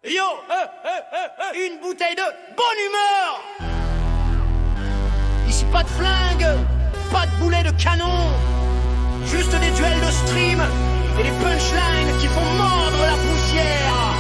Yo, une bouteille de bonne humeur. Ici pas de flingue, pas de boulet de canon, juste des duels de stream et des punchlines qui font mordre la poussière.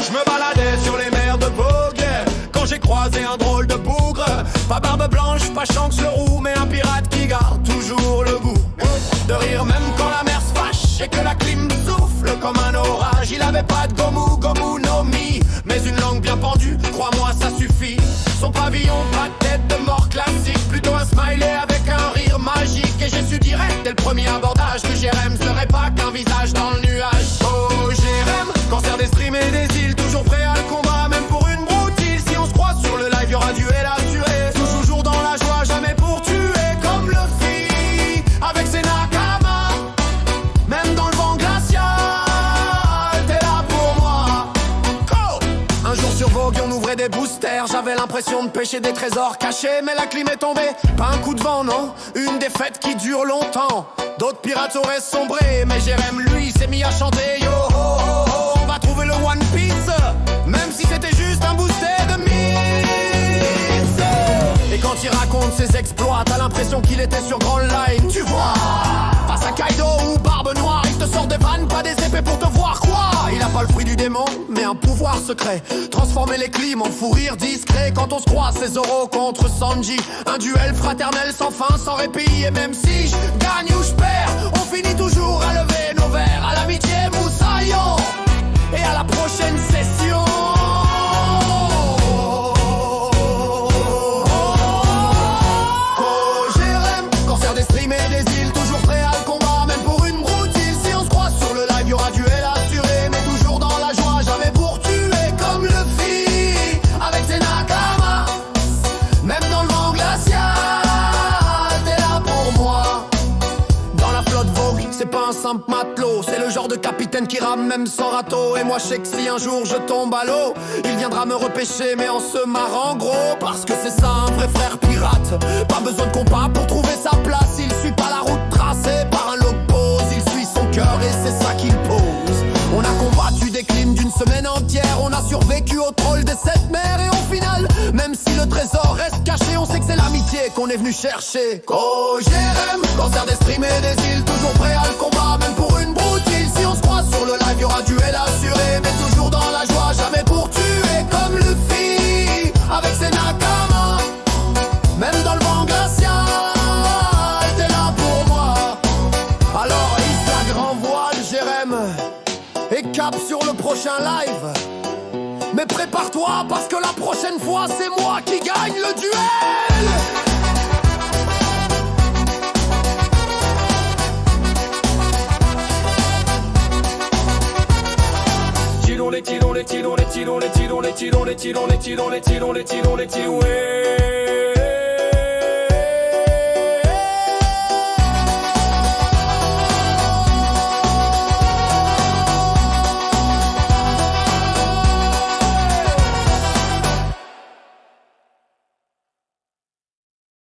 Je me baladais sur les mers de Vogue quand j'ai croisé un drôle de bougre. Pas barbe blanche, pas Shanks le roux, mais un pirate qui garde toujours le goût de rire même quand la mer se fâche et que la clim souffle comme un orage. Il avait pas de gomu, gomu no mi, mais une langue bien pendue, crois-moi ça suffit. Son pavillon, pas de tête de mort classique, plutôt un smiley avec un rire magique. Et j'ai su direct dès le premier abordage que Jérém serait pas qu'un visage dans le nuage. Oh Jérém, cancer des streams et des îles, toujours prêt à le combat, même pour une broutille. Si on se croise sur le live, y'aura duel assuré. Toujours dans la joie, jamais pour tuer, comme le fit avec ses nakamas. Même dans le vent glacial, t'es là pour moi. Go! Un jour sur Vogue, on ouvrait des boosters. J'avais l'impression de pêcher des trésors cachés, mais la clim est tombée. Pas un coup de vent, non, une défaite qui dure longtemps. D'autres pirates auraient sombré, mais Jérém, lui, s'est mis à chanter. Yo, oh, oh, oh, on va trouver le One Piece, même si c'était juste un booster de mythes. Et quand il raconte ses exploits, t'as l'impression qu'il était sur Grand Line. Tu vois, face à Kaido ou Barbe Noire, il te sort des vannes, pas des épées pour te voir quoi. Il a pas le fruit du démon, mais un pouvoir secret. Transformer les clims en fou rire discret. Quand on se croise, c'est Zoro contre Sanji. Un duel fraternel sans fin, sans répit. Et même si je gagne ou je perds, on finit toujours à lever nos verres à l'amitié moussaillon. Et à la prochaine session. Oh Jérém, cancer des streams et des îles, toujours prêt à le combat, même pour une broutille. Si on se croise sur le live, y'aura duel assuré, mais toujours dans la joie, jamais pour tuer, comme le fit avec ses nakamas. Même dans le vent glacial, t'es là pour moi. Dans la flotte Vogue, c'est pas un simple matelot, c'est le genre de capitaine qui rame même sans râteau. Et moi je sais que si un jour je tombe à l'eau, il viendra me repêcher mais en se marrant gros. Parce que c'est ça un vrai frère pirate, pas besoin de compas pour trouver sa place. Il suit pas la route tracée par un logos, il suit son cœur et c'est ça qu'il pose. On a combattu des clims d'une semaine entière, on a survécu au troll des 7 mers. Et au final, même si le trésor reste caché, on sait que c'est l'amitié qu'on est venu chercher. Oh Jérém, cancer des streams et des îles, toujours prêt à le combat, même pour une broutille. Si on se croise sur le live, y'aura duel assuré, mais toujours dans la joie, jamais pour tuer, comme le fit avec ses nakamas. Même dans le vent glacial, t'es là pour moi. Alors hisse la grand voile, Jérém, et cap sur le prochain live. Mais prépare-toi parce que la prochaine fois c'est moi qui gagne le duel. Les tirons, les tirons, les tirons, les tirons, les tirons, les tirons, les tirons, les tirons, les tirons, les tirons, ouais.